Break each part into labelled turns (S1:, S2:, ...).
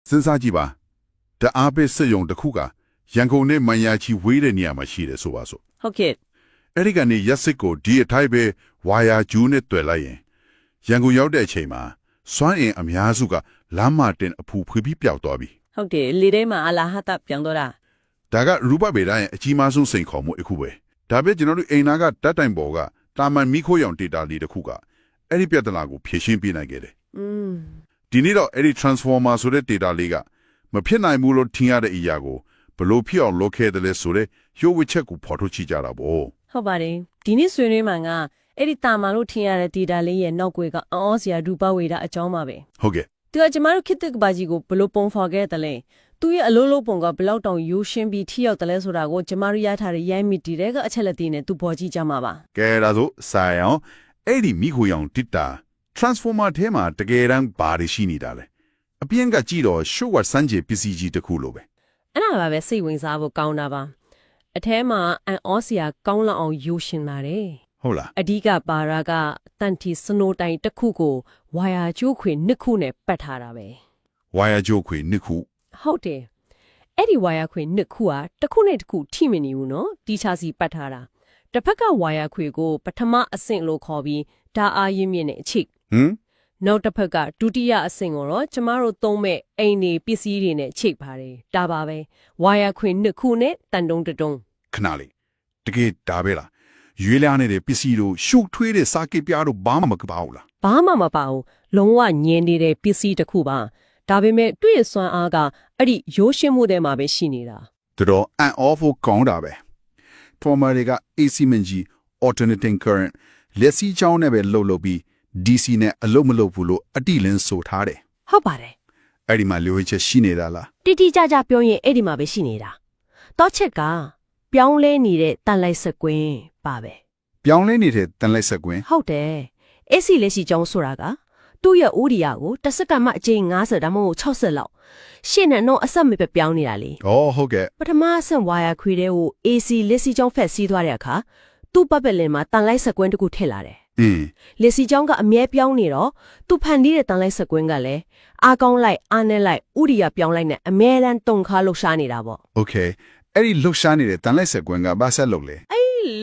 S1: စဉ်းစားကြည့်ပါတအားပေးစက်ရုံတစ်ခုကရန်ကုန်နဲ့မန်ယာချီဝေးတဲ့နေရာမှာရှိတယ်ဆိုပါစို့
S2: ဟုတ်ကဲ့
S1: အဲ့ဒီကနေရက်စစ်ကိုဒီအထိုက်ပဲဝါယာကျူးနဲ့တွေ့လိုက်ရင်ရန်ကုန်ရောက်တဲ့အချိန်မှာစွမ်းအင်အများစုကလမ်းမတင်အဖူဖွေပြီးပျောက်သွားပြီ
S2: ဟုတ်တယ်လေထဲမှာအလာဟတပြောင်းတော့တာ
S1: ဒါကရူပဗေဒရဲ့အကြီးမားဆုံးစိန်ခေါ်မှုအခုပဲဒါပေမဲ့ကျွန်တော်တို့အိမ်နာကဓာတ်တိုင်ပေါ်ကတာမန်မီခိုးရောင် data လေးတစ်ခုကအဲ့ဒီပြဿနာကိုဖြေရှင်းပေးနိုင်ခဲ့တယ်ဒီနေ့တော့အဲ့ဒီ transformer ဆိုတဲ့ data လေးကမဖြစ်နိုင်ဘူးလို့ထင်ရတဲ့အရာကိုဘယ်လိုဖြစ်အောင်လုပ်ခဲ့တယ်လဲဆိုတဲ့ရုပ်ဝတ္ချက်ကိုဖော်ထုတ်ကြည့်ကြတာပေါ့
S2: ဟုတ်ပါတယ်ဒီနေ့ဆွေးနွေးမှာကအဲ့ဒီတာမာလို့ထင်ရတဲ့ data လေးရဲ့နောက်ွယ်ကအံ့ဩစရာရူပဝေဒအကြောင်းပါပဲ
S1: ဟုတ်ကဲ့
S2: သူကကျမတို့ခေတ်သစ်ကဘာကြီးကိုဘယ်လိုပုံဖော်ခဲ့တယ်လဲသူရဲ့အလုံးလုံးပုံကဘယ်လောက်တောင်ရိုးရှင်းပြီးထိရောက်တယ်လဲဆိုတာကိုကျမတို့ရထားတဲ့ရိုင်းမီတီတဲ့ကအချက်လက်တွေနဲ့သူပေါ်ကြည့်ကြမှာပါ
S1: ကဲဒါဆိုဆိုင်အောင်အဲ့ဒီမိခိုရောင် data transformer ထဲမှာတကယ်တမ်းဘာတွေရှိနေတာလဲအပြင်ကကြည့်တော့ show ဝတ်စမ်းကြပစ္စည်းကြီးတစ်ခုလိုပဲ
S2: အဲ့ဒါပါပဲစိတ်ဝင်စားဖို့ကောင်းတာပါအထဲမှာအန်အောစရာကောင်းလောက်အောင်ရိုးရှင်းပါတယ်
S1: ဟုတ်လား
S2: အဓိကပါရာကတန်တီစနိုတိုင်တစ်ခုကိုဝါယာကျိုးခွေနှစ်ခုနဲ့ပတ်ထားတာပဲ
S1: ဝါယာကြိုးခွေနှစ်ခု
S2: ဟုတ်တယ်အဲ့ဒီဝါယာခွေနှစ်ခုဟာတစ်ခုနဲ့တစ်ခုထိမနေဘူးနော်တီချာစီပတ်ထားတာတစ်ဖက်ကဝါယာခွေကိုပထမအဆင့်လို့ခေါ်ပြီးဓာအားရင်းမြစ်နဲ့အချိတ်
S1: ဟမ်
S2: နောက်တစ်ဖက်ကဒုတိယအဆင့်ကိုတော့ကျမတို့သုံးမဲ့အိမ်နေပစ္စည်းတွေနဲ့ချိတ်ပါတယ်ဒါပါပဲဝါယာခွေနှစ်ခုနဲ့တန်တုံးတုံး
S1: ခဏလေးတကယ်ဒါပဲလားရွေးလျားနေတဲ့ပစ္စည်းတို့ရှုပ်ထွေးတဲ့စာကိပြားတို့ဘာမှမကပါဘူးလား
S2: ဘာမှမပါဘူးလုံးဝညင်နေတဲ့ပစ္စည်းတစ်ခုပါဒါပေမဲ့တွေ့ရစွမ်းအားကအဲ့ဒီရိုးရှင်းမှုထဲမှာပဲရှိနေတာ
S1: တော်အန်အော်ဖို့ကောင်းတာပဲထော်မာတွေက AC မန်ကြီး alternating current လက်စီချောင်းနဲ့ပဲလှုပ်ပြီး DC နဲ့အလုပ်မလုပ်ဘူးလို့အတိလင်းဆိုထားတယ်
S2: ဟုတ်ပါတယ်
S1: အဲ့ဒီမှာလိုရချက်ရှိနေတာလား
S2: တိတိကျကျပြောရင်အဲ့ဒီမှာပဲရှိနေတာတောချက်ကပြောင်းလဲနေတဲ့တန်လိုက်စကွင်းပါပဲ
S1: ပြောင်းလဲနေတဲ့တန်လိုက်ဆက်ကွင်း
S2: ဟုတ်တယ်အဲ့စီလက်ရှိကြောင်းဆိုတာကသူ့ရဲ့ဥဒီယာကိုတစ်စက္ကန့်မှအချိန်90ဒါမှမဟုတ်60လောက်ရှင်းနဲ့တော့အဆက်မပြပြောင်းနေတာလေ
S1: ဩဟုတ်ကဲ့
S2: ပထမအဆင့်ဝါယာခွေတဲ့ကို AC လက်စီကြောင်းဖက်စီးသွားတဲ့အခါသူ့ပတ်ပလင်မှာတန်လိုက်စကွင်းတစ်ခုထည့်လာတယ် လက်စီကြောင်းကအမြဲပြောင်းနေတော့သူဖန်တီးတဲ့တန်လိုက်စကွင်းကလည်းအားကောင်းလိုက်အားနဲ့လိုက်ဥဒီယာပြောင်းလိုက်နဲ့အမြဲတမ်းတုံခါလှုပ်ရှားနေတာပေါ့
S1: โอเคအဲ့ဒီလှုပ်ရှားနေတဲ့တန်လိုက်ဆက်ကွင်းကဘာဆက်လုပ်လဲ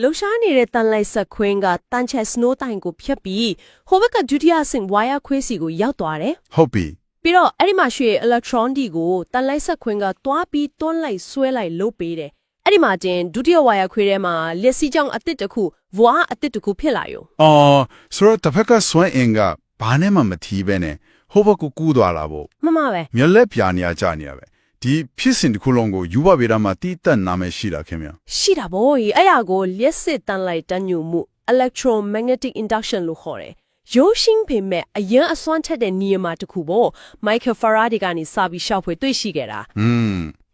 S2: လှုပ်ရှားနေတဲ့တန်လိုက်စကွင်းကတန်ချက်စနိုးတိုင်ကိုဖြတ်ပြီးဟိုဘက်ကဒုတိယအဆင့်ဝါယာခွေးစီကိုရောက်သွားတယ်
S1: ဟုတ်ပြီ
S2: ပြီးတော့အဲ့ဒီမှာရွှေ electron ဒီကိုတန်လိုက်စခွင်းကတွားပြီးတွန်းလိုက်ဆွဲလိုက်လုပ်ပေးတယ်အဲ့ဒီမှာကျင်ဒုတိယဝါယာခွေးထဲမှာလက်စီကြောင့်အတစ်တစ်ခုဝါအတစ်တစ်ခုဖြစ်လာရော
S1: အော်ဆိုတော့တစ်ဖက်ကစွမ်းအင်ကဘာနဲ့မှမထီးပဲနဲ့ဟိုဘက်ကိုကူးသွားတာပေါ့
S2: မှန်ပါပဲ
S1: မျက်လက်ပြာနေရကြနေရပဲဒီဖြစ်စဉ်တစ်ခုလုံးကိုယူဘဗေဒမှာတီးတက်နာမည်ရှိတာခင်ဗျာ
S2: ရှိတာဗောအဲ့ရကိုလက်စစ်တန်လိုက်တညူမှု electromagnetic induction လို့ခေါ်တယ်ရိုးရှင်းပေမဲ့အရင်အစွမ်းထက်တဲ့နေရာမှာတစ်ခုပေါ့ Michael Faraday ကနေစာပြီးရှောက်ဖွေတွေ့ရှိခဲ့တာ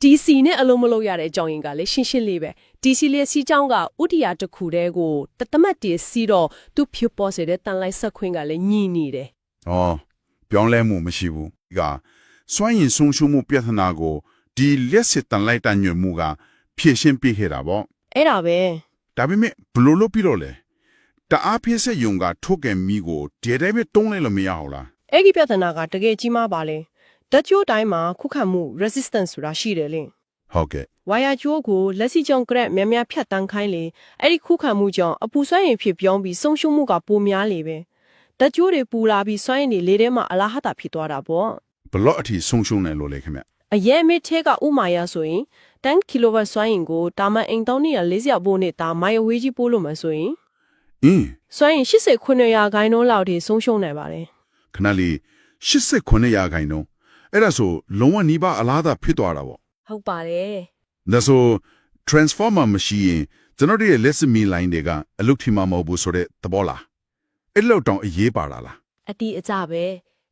S2: DC နဲ့အလုံးမလုံးရတဲ့အကြောင်းရင်းကလည်းရှင်းရှင်းလေးပဲ DC လေးစီးကြောင်းကဥတီယာတစ်ခုတည်းကိုတသမတ်တည်းစီးတော့သူ့ဖြစ်ပေါ်စေတဲ့တန်လိုက်ဆက်ခွင်းကလည်းညှိနေတယ်
S1: ။အော်ပြောင်းလဲမှုမရှိဘူး။ဒီကစွမ်းရည်ဆုံးရှုံးမှုပြဿနာကိုဒီလက်စစ်တန်လိုက်တညွှန်မှုကဖြေရှင်းပေးခဲ့တာပေါ့
S2: အဲ့ဒါပဲ
S1: ။ဒါပေမဲ့ဘယ်လိုလုပ်ပြီးတော့လဲ။တအားဖြစ်ဆက်ယုံကထုတ်ကဲမိကိုဒီတိုင်းပဲတုံးလိုက်လို့မရဘူးလား
S3: အဲ့ဒီပြဿနာကတကယ်ကြီးမားပါလေဓာတ်ကြိုးတိုင်းမှာခုခံမှု resistance ဆိုတာရှိတယ်လေ
S1: ။ဟုတ်ကဲ့
S3: ဝါယာကြိုးကိုလက်စီကြောင့် grab များများဖြတ်တန်းခိုင်းလေအဲ့ဒီခုခံမှုကြောင့်အပူစွမ်းရည်ဖြစ်ပြောင်းပြီးဆုံးရှုံးမှုကပိုများလေပဲဓာတ်ကြိုးတွေပူလာပြီးစွမ်းရည်တွေလေထဲမှာအလားဟတာဖြစ်သွားတာပေါ့
S1: ဘလော့အထိဆုံးရှုံးတယ်လို့လေခင်ဗျ။
S3: အရင်အမစ်ထဲကဥမာရဆိုရင်10 kW စွမ်းရည်ကိုတာမန်အိမ်တောင်း240ဘို့နဲ့တာမိုင်အဝေးကြီးပို့လို့မှဆိုရင် စွမ်းရည်89ရာခိုင်နှုန်းလောက်ထိဆုံးရှုံးနိုင်ပါတယ်
S1: ခဏလေး89ရာခိုင်နှုန်းအဲ့ဒါဆိုလုံးဝနီးပါးအလားသာဖြစ်သွားတာပေါ့
S3: ဟုတ်ပါတယ်
S1: ။ဒါဆို transformer မရှိရင်ကျွန်တော်တို့ရဲ့လက်စမီလိုင်းတွေကအလုတ်ထီမှာမဟုတ်ဘူးဆိုတဲ့သဘောလား။အဲ့လောက်တောင်အရေးပါတာလား
S3: အတီးအကြပ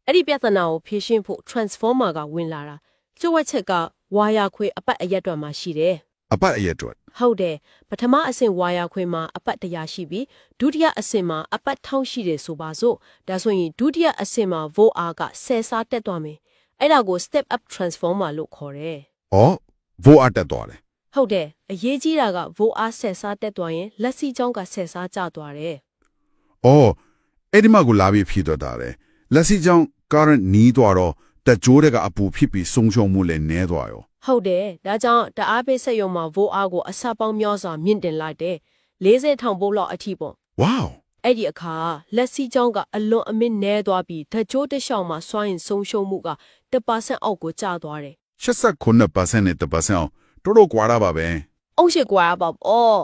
S3: ဲအဲ့ဒီပြဿနာကိုဖြေရှင်းဖို့ transformer ကဝင်လာတာကျုပ်ဝက်ချက်ကဝါယာခွေအပတ်အရက်တွက်မှာရှိတယ်
S1: ။အပတ်အရက်အတွက်
S3: ဟုတ်တယ်ပထမအဆင့်ဝါယာခွေမှာအပတ်100ရှိပြီးဒုတိယအဆင့်မှာအပတ်1000ရှိတယ်ဆိုပါစို့ဒါဆိုရင်ဒုတိယအဆင့်မှာ volt R က10ဆတက်သွားမယ်အဲ့ဒါကို step up transformer လို့ခေါ်တယ်
S1: ။အော်ဗိုလ်အတက်သွားတယ်
S3: ဟုတ်တယ်အရေးကြီးတာက volt R 10ဆတက်သွားရင်လက်စီချောင်းက10ဆကျသွားတယ်
S1: ။အော်အဲ့ဒီမှာကိုလာပြီးဖြည့်တော့တာလေ။လက်စီကြောင့် current နီးသွားတော့ တက်ကြိုးတွေကအပူဖြစ်ပြီးဆုံးရှုံးမှုလည်းနည်းသွားရော
S3: ဟုတ်တယ်ဒါကြောင့်တအားပေးဆက်ရုံမှာ vote အားကိုအစပေါင်းများစွာမြင့်တင်လိုက်တယ်40,000 vote လောက်အထိပေါ့
S1: wow
S3: အဲ့ဒီအခါလက်စီချောင်းကအလွန်အမင်းနဲသွားပြီးတကြိုးတစ်လျှောက်မှာစွန့်ရင်ဆုံးရှုံးမှုက1% အောက်ကိုကျသွားတယ်
S1: 89% နဲ့ 1% အောင်တော်တော်ကွာတာပါပဲ
S3: အုံးရှိကွာပါပေါ့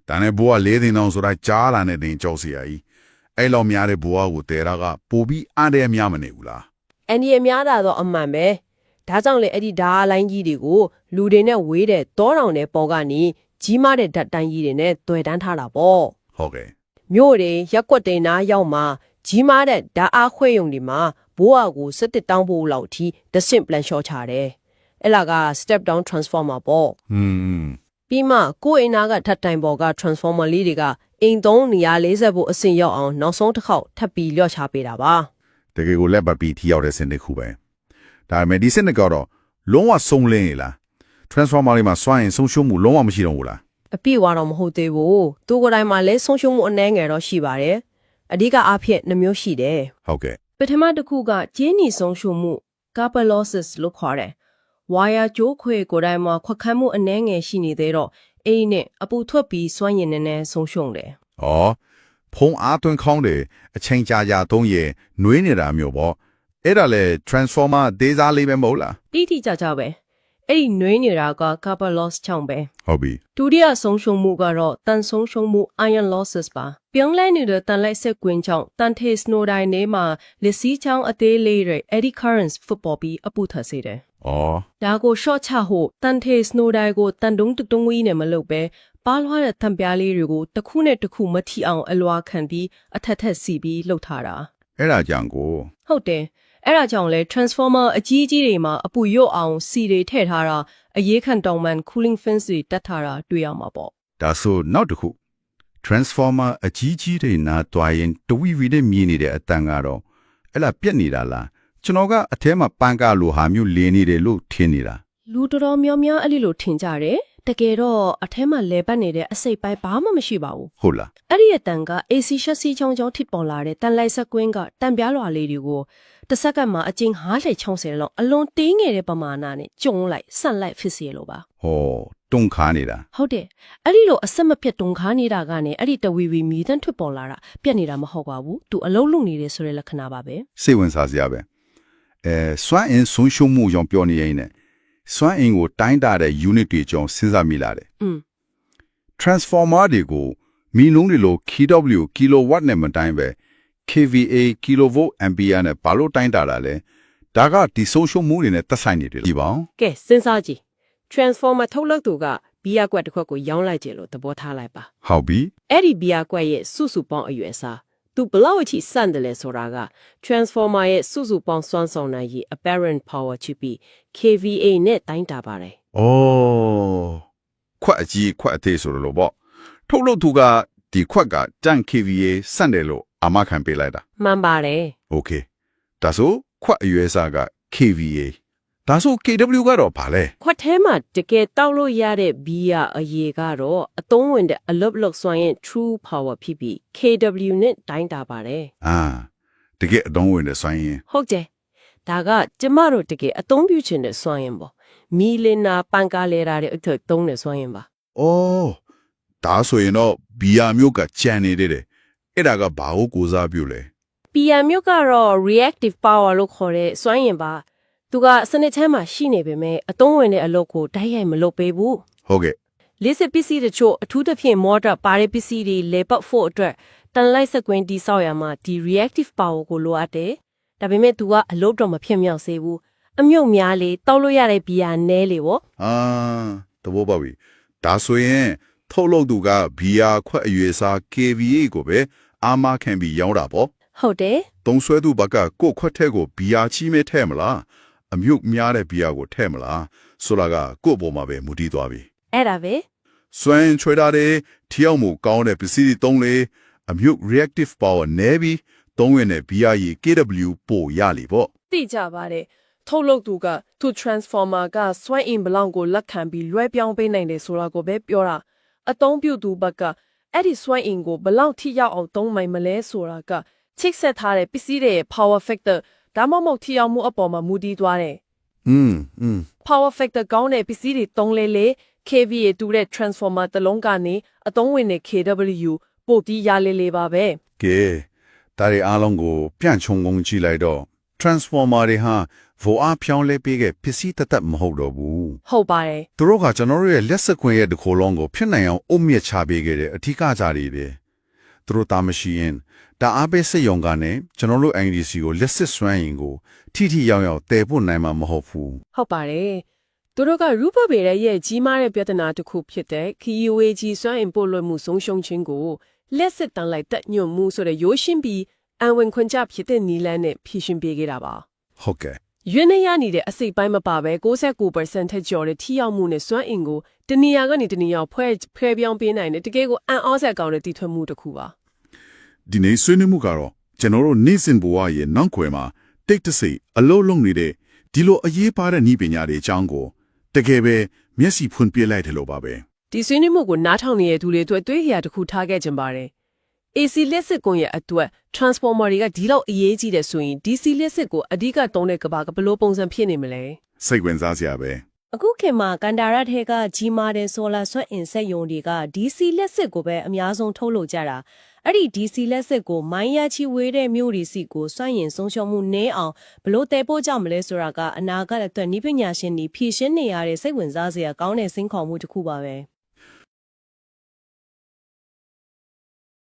S1: ဒါနဲ့ဘိုးက4,000တောင်ဆိုတာကြားလာတဲ့တင်ကြောက်စရာကြီးအဲ့လောက်များတဲ့ဘိုးကိုတဲတာကပိုပြီးအန်တယ်များမနေဘူးလား
S3: အန်ဒီအများတာတော့အမှန်ပဲဒါကြောင့်လေအဲ့ဒီဓာအလိုင်းကြီးတွေကိုလူတွေနဲ့ဝေးတဲ့တောတောင်တဲ့ပေါ်ကနေကြီးမားတဲ့ဓာတ်တိုင်းကြီးတွေနဲ့တွေ့တန်းထားတာပေါ့
S1: ဟုတ်ကဲ့
S3: မြို့တွေရက်ကွက်တွေနားရောက်မှာကြီးမားတဲ့ဓာအားခွဲယုံတွေမှာဘိုးအကို17တောင်းဖို့လောက်အထိဒဆင့်ပလန်လျှော့ချတယ်အဲ့လာက step down transformer ပေါ့ ပြီးမှကိုယ်အိမ်နာကထပ်တိုင်ပေါ်က transformer လေးတွေကအိမ်သုံးနေရာ40ဖို့အဆင့်ရောက်အောင်နောက်ဆုံးတစ်ခေါက်ထပ်ပြီးလျှော့ချပေးတာပါ
S1: တကယ်ကိုလက်ပတ်ပြီးထိရောက်တဲ့စနစ်ခုပဲဒါပေမဲ့ဒီစနစ်ကတော့လုံးဝဆုံးလင်းနေလား transformer လေးမှာစွန့်ရင်ဆုံးရှုံးမှုလုံးဝမရှိတော့ဘူးလား
S3: အပြည့်ဝတော့မဟုတ်သေးဘူးသူကိုယ်တိုင်မှာလည်းဆုံးရှုံးမှုအနည်းငယ်တော့ရှိပါတယ်အဓိကအဖြစ်နှမျိုးရှိတယ်
S1: ဟုတ်ကဲ့
S3: ပထမတစ်ခုကကျင်းနီဆုံးရှုံးမှု copper losses လို့ခေါ်တယ်ဝါယာကြိုးခွေကိုယ်တိုင်မှာခွက်ခမ်းမှုအနည်းငယ်ရှိနေသေးတော့အိမ်နဲ့အပူထွက်ပြီးစွန့်ရင်နဲ့ဆုံးရှုံးတယ်
S1: ဩဖုံးအားသွင်းခေါင်းတယ်အချိန်ကြာကြာသုံးရနှွေးနေတာမျိုးပေါ့အဲ့ဒါလေ transformer ဒေးစားလေးပဲမဟုတ်လား
S3: တိတိကျကျပဲအဲ့ဒီနှွေးနေတာက copper loss ချောင်းပဲ
S1: ဟုတ်ပြီ
S3: ဒုတိယဆုံးရှုံးမှုကတော့တန်ဆုံးရှုံးမှု iron losses ပါပြောင်းလဲနေတဲ့တန်လိုက်ဆက်ကွင်းချောင်းတန်ထေစနိုတိုင်းထဲမှာလက်စီးချောင်းအသေးလေးတွေ eddy currents football ပြီးအပူထစေတယ်
S1: ဩ
S3: ဒါကို short ချဖို့တန်ထေစနိုတိုင်းကိုတန်တုံးတုံးဝီးနဲ့မလုပ်ပဲပါလွှားတဲ့တံပြားလေးတွေကိုတစ်ခုနဲ့တစ်ခုမထီအောင်အလွာခံပြီးအထက်ထက်စီပြီးလှုပ်ထားတာ
S1: အဲ့ဒါကြောင့်ကို
S3: ဟုတ်တယ်အဲ့ဒါကြောင့်လဲ transformer အကြီးကြီးတွေမှာအပူရွတ်အောင်စီတွေထည့်ထားတာအရေးခံတောင်မှန် cooling fence တွေတက်ထားတာတွေ့ရမှာပေါ့
S1: ဒါဆိုနောက်တစ်ခု transformer အကြီးကြီးတွေနားတွားရင်တဝီဝီနဲ့မြည်နေတဲ့အတန်ကတော့အဲ့လားပြက်နေတာလားကျွန်တော်ကအထဲမှာပန်းကားလိုဟာမျိုးလင်းနေတယ်လို့ထင်နေတာ
S3: လူတော်တော်များများအဲ့လိုထင်ကြတယ်တကယ်တော့အထဲမှာလဲပတ်နေတဲ့အစိပ်ပိုင်းဘာမှမရှိပါဘူး
S1: ဟုတ်လား
S3: အဲ့ဒီအတန်က AC ရှက်စီချောင်းချောင်းထိပေါ်လာတဲ့တန်လိုက်ဆက်ကွင်းကတန်ပြားလွှာလေးတွေကိုတစ်စက္ကန့်မှာအကျဉ်း960လောက်အလွန်တင်းငယ်တဲ့ပမာဏနဲ့ကျုံလိုက်ဆန့်လိုက်ဖြစ်စေလို့ပါ
S1: ဟောတုံခါနေတာ
S3: ဟုတ်တယ်အဲ့ဒီလိုအဆက်မပြတ်တုံခါနေတာကနေအဲ့ဒီတဝီဝီမြည်တမ်းထွက်ပေါ်လာတာပြက်နေတာမဟုတ်ပါဘူးသူအလုံးလုံးနေတယ်ဆိုတဲ့လက္ခဏာပါပဲ
S1: စိတ်ဝင်စားစရာပဲစွမ်းအင်ဆုံးရှုံးမှုကြောင့်ပြောနေရင်နဲ့စွမ်းအင်ကိုတိုင်းတာတဲ့ unit တွေကြောင့်စဉ်းစားမိလာတယ် transformer တွေကိုမီလုံးတွေလို kW kilowatt နဲ့မတိုင်းပဲ kVA kilovolt ampere နဲ့ဘာလို့တိုင်းတာတာလဲဒါကဒီဆုံးရှုံးမှုတွေနဲ့သက်ဆိုင်နေတယ်ဒီပါအောင်
S3: ကဲစဉ်းစားကြည့် transformer ထုတ်လုပ်သူကဘီယာကွက်တစ်ခွက်ကိုရောင်းလိုက်ကြလို့သဘောထားလိုက်ပါ
S1: ဟုတ်ပြီ
S3: အဲ့ဒီဘီယာကွက်ရဲ့စုစုပေါင်းအရွယ်အစားသူဘလောက်အထိစန့်တယ်လဲဆိုတာက transformer ရဲ့စုစုပေါင်းစွမ်းဆောင်နိုင်ရည် apparent power ချပြီး kVA နဲ့တိုင်းတာပါတယ်
S1: ဩခွက်အကြီးခွက်အသေးဆိုလို့ပေါ့ထုတ်လုပ်သူကဒီခွက်ကတန် kVA စန့်တယ်လို့အာမခံပေးလိုက်တာ
S3: မှန်ပါတယ်
S1: okay ဒါဆိုခွက်အရွယ်စားက kVA ဒါဆို kW ကတော့ဘာလဲ
S3: ခွက်ထဲမှာတကယ်တောက်လို့ရတဲ့ဘီယာအရေကတော့အသုံးဝင်တဲ့အလုပ်လုပ်စွမ်းရဲ့ true power ဖြစ်ပြီး kW နဲ့တိုင်းတာပါတယ်
S1: တကယ်အသုံးဝင်တဲ့စွမ်းရင်း
S3: ဟုတ်တယ်ဒါကကျမတို့တကယ်အသုံးပြုချင်တဲ့စွမ်းရင်ပေါ့မီလင်နာပန်ကားလဲတာတဲ့အထက်သုံးတဲ့စွမ်းရင်ပါ
S1: ။အော်ဒါဆိုရင်တော့ဘီယာမျိုးကကြံနေတယ်။အဲ့ဒါကဘာကိုကိုစားပြုလဲ
S3: ပီယာမျိုးကတော့ reactive power လို့ခေါ်တဲ့စွမ်းရင်ပါသူကစနစ်ထဲမှာရှိနေပေမဲ့အသုံးဝင်တဲ့အလုပ်ကိုတိုက်ရိုက်မလုပ်ပေးဘူး
S1: ။ဟုတ်ကဲ့
S3: လေးစစ်ပစ္စည်းတချို့အထူးသဖြင့်မော်တာပါတဲ့ပစ္စည်းတွေလေပတ်ဖို့အတွက်တန်လိုက်စကွင်းတိဆောက်ရမှာဒီ reactive power ကိုလိုအပ်တယ်ဒါပေမဲ့သူကအလုပ်တော့မဖြစ်မြောက်စေဘူးအမြုပ်များလေတောက်လို့ရတဲ့ဘီယာနဲလေပေါ့
S1: သဘောပေါက်ပြီ။ဒါဆိုရင်ထုတ်လုပ်သူကဘီယာခွက်အရွယ်စား kVA ကိုပဲအာမခံပြီးရောင်းတာပေါ့
S3: ဟုတ်တယ်
S1: ။သုံးဆွဲသူဘက်ကကိုယ့်ခွက်ထဲကိုဘီယာချီးမဲထဲမလား။အမြုပ်များတဲ့ဘီယာကိုထဲမလား။ဆိုတာကကိုယ့်ပေါ်မှာပဲမူတည်သွားပြီ
S3: အဲ့ဒါပဲ
S1: ။စွမ်းချွေတာတဲ့ထီအောင်မှုကောင်းတဲ့ပစ္စည်းတွေသုံးလေအမြုပ် reactive power နဲပြီးသုံးဝင်တဲ့ဘီယာရီ kW ပို့ရလီပေါ့
S4: သိကြပါတယ်ထုတ်လုပ်သူကသူ transformer ကစွမ်းအင်ဘလောက်ကိုလက်ခံပြီးလွှဲပြောင်းပေးနိုင်တယ်ဆိုတာကိုပဲပြောတာအသုံးပြုသူဘက်ကအဲ့ဒီစွမ်းအင်ကိုဘလောက်ထိရောက်အောင်သုံးနိုင်မလဲဆိုတာကချိတ်ဆက်ထားတဲ့ပစ္စည်းတွေရဲ့ power factor ဒါမှမဟုတ်ထိရောက်မှုအပေါ်မှာမူတည်သွားတယ် power factor ကောင်းတဲ့ပစ္စည်းတွေသုံးလေ kVA တူတဲ့ transformer တစ်လုံးကနေအသုံးဝင်တဲ့ kW ပို့ပြီးရလေပါပဲ
S1: ကဲဒါရီအားလုံးကိုပြန်ခြုံငုံကြည့်လိုက်တော့ transformer တွေဟာဗိုလ်အားဖြောင်းလဲပေးခဲ့ပစ္စည်းတမဟုတ်တော့ဘူး
S4: ဟုတ်ပါတယ်
S1: သူတို့ကကျွန်တော်တို့ရဲ့လက်စခွင့်ရဲ့တစ်ခိုလုံးကိုဖြစ်နိုင်အောင်အုတ်မြစ်ချပေးခဲ့တဲ့အထီးကကြတွေပဲသူတို့တာမရှိရင်ဒါအားပေးစစ်ရုံကနေကျွန်တော်တို့ NDC ကိုလက်စစ်စွမ်းရင်ကိုထိရောက်တည်ဖို့နိုင်မှာမဟုတ်ဘူး
S4: ဟုတ်ပါတယ်သူတို့ကရူပဗေရရဲ့ကြီးမားတဲ့ပြဿနာတစ်ခုဖြစ်တဲ့ KUAG စွမ်းအင်ပို့လွှတ်မှုဆုံးရှုံးခြင်းကိုလက်စစ်တန်လိုက်တက်ညွတ်မှုဆိုတဲ့ရိုးရှင်းပြီးအဝင်ခွင့်ကြဖြစ်တဲ့နီလန်းနဲ့ဖြည့်ရှင်ပေးခဲ့တာပါ
S1: ဟုတ်ကဲ့
S4: ရွေးနေရနေတဲ့အစိပ်ပိုင်းမပါပဲ 69% ထက်ကျော်တဲ့ထိရောက်မှုနဲ့စွမ်းအင်ကိုတနေရာကနေတနေရာဖွဲပြောင်းပေးနိုင်တဲ့တကယ်ကိုအံ့ဩစရာကောင်းတဲ့တည်ထွင်မှုတစ်ခုပါ
S1: ဒီနေ့ဆွေးနွေးမှုကတော့ကျွန်တော်တို့နေ့စဉ်ဘဝရဲ့နောက်ွယ်မှာတိတ်တဆိတ်အလုံးလုံးနေတဲ့ဒီလိုအရေးပါတဲ့ဤပညာတွေအကြောင်းကိုတကယ်ပဲမျက်စိဖွင့်ပြလိုက်တယ်လို့ပါပဲ
S4: ဒီဆွေးနွေးမှုကိုနားထောင်နေတဲ့သူတွေအတွက်တွေးရတစ်ခုထားခဲ့ကြပါတယ် AC လက်စစ်ကွန်ရဲ့အတွက် transformer တွေကဒီလောက်အရေးကြီးတဲ့ဆိုရင် DC လက်စစ်ကိုအဓိကတုံးတဲ့ကဘာကဘယ်လိုပုံစံဖြစ်နေမလဲ
S1: စိတ်ဝင်စားစရာပဲ
S3: အခုခေတ်မှာကန်တာရထဲကကြီးမားတဲ့ဆိုလာဆွဲအင်ဆက်ယုံတွေက DC လက်စစ်ကိုပဲအများဆုံးထုတ်လုပ်ကြတာအဲ့ဒီ DC လက်စစ်ကိုမိုင်းရချီဝေးတဲ့မြို့ဒီစီကိုစွန့်ရင်ဆုံးရှုံးမှုနည်းအောင်ဘလို့တဲပို့ကြမလဲဆိုတာကအနာဂတ်အတွက်နိပညာရှင်တွေဖြည့်ရှင်းနေရတဲ့စိတ်ဝင်စားစရာကောင်းတဲ့စင်ခေါ်မှုတစ်ခုပါပဲ